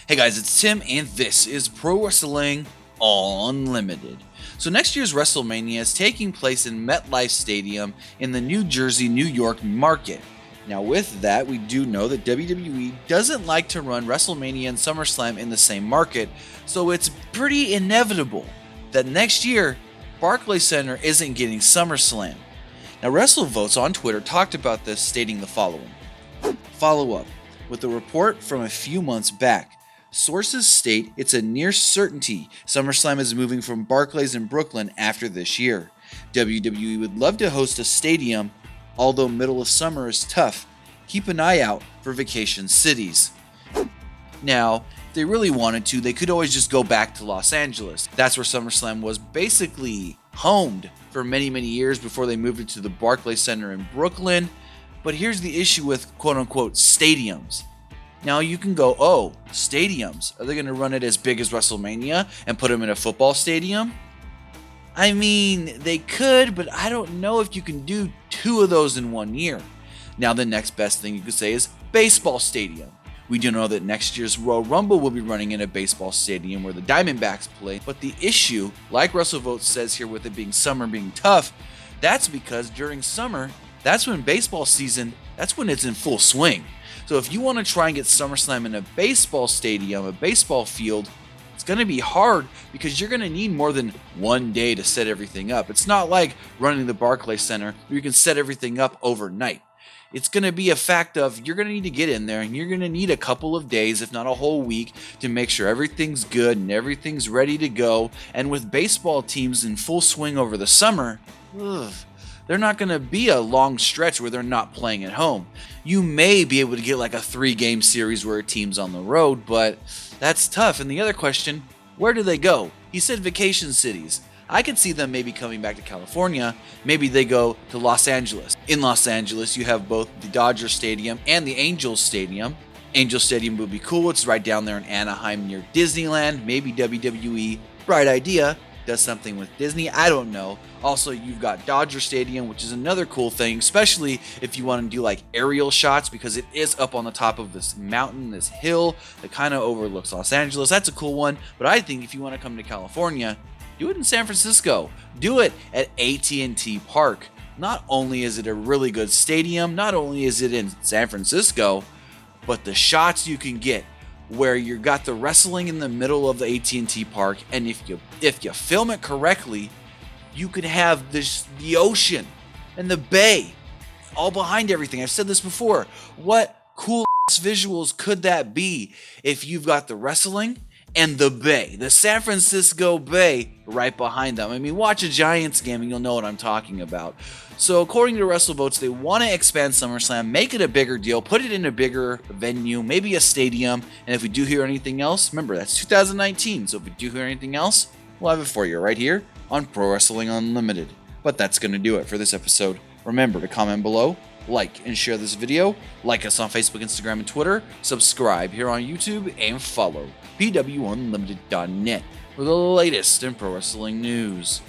Hey guys, it's Tim, and this is Pro Wrestling Unlimited. So next year's WrestleMania is taking place in MetLife Stadium in the New Jersey, New York market. Now with that, we do know that WWE doesn't like to run WrestleMania and SummerSlam in the same market, so it's pretty inevitable that next year, Barclays Center isn't getting SummerSlam. Now WrestleVotes on Twitter talked about this, stating the following. Follow up with a report from a few months back. Sources state it's a near certainty SummerSlam is moving from Barclays in Brooklyn after this year. WWE would love to host a stadium, although middle of summer is tough. Keep an eye out for vacation cities. Now, if they really wanted to, they could always just go back to Los Angeles. That's where SummerSlam was basically homed for many years before they moved it to the Barclays Center in Brooklyn. But here's the issue with quote-unquote stadiums. Now you can go, oh, stadiums. Are they going to run it as big as WrestleMania and put them in a football stadium? I mean, they could, but I don't know if you can do two of those in 1 year. Now the next best thing you could say is baseball stadium. We do know that next year's Royal Rumble will be running in a baseball stadium where the Diamondbacks play, but the issue, like WrestleVotes says here with it being summer being tough, that's because during summer, that's when baseball season, that's when it's in full swing. So if you want to try and get SummerSlam in a baseball stadium, a baseball field, it's going to be hard because you're going to need more than 1 day to set everything up. It's not like running the Barclays Center where you can set everything up overnight. It's going to be a fact of you're going to need to get in there and you're going to need a couple of days, if not a whole week, to make sure everything's good and everything's ready to go. And with baseball teams in full swing over the summer, they're not going to be a long stretch where they're not playing at home. You may be able to get like a 3-game series where a team's on the road, but that's tough. And the other question, where do they go? He said vacation cities. I could see them maybe coming back to California. Maybe they go to Los Angeles. In Los Angeles, you have both the Dodger Stadium and the Angels Stadium. Angel Stadium would be cool. It's right down there in Anaheim near Disneyland. Maybe WWE, bright idea, does something with Disney. I don't know. Also, you've got Dodger Stadium, which is another cool thing, especially if you want to do like aerial shots because it is up on the top of this mountain, this hill that kind of overlooks Los Angeles. That's a cool one. But I think if you want to come to California, do it in San Francisco. Do it at AT&T Park. Not only is it a really good stadium, not only is it in San Francisco, but the shots you can get where you got the wrestling in the middle of the AT&T Park, and if you film it correctly, you could have the ocean and the bay all behind everything. I've said this before. What cool visuals could that be if you've got the wrestling and the bay, the San Francisco Bay right behind them? I mean, watch a Giants game and you'll know what I'm talking about. So according to WrestleVotes, they want to expand SummerSlam, make it a bigger deal, put it in a bigger venue, maybe a stadium. And if we do hear anything else, remember, that's 2019. So if we do hear anything else, we'll have it for you right here on Pro Wrestling Unlimited. But that's going to do it for this episode. Remember to comment below, like and share this video, like us on Facebook, Instagram, and Twitter, subscribe here on YouTube, and follow PWUnlimited.net for the latest in pro wrestling news.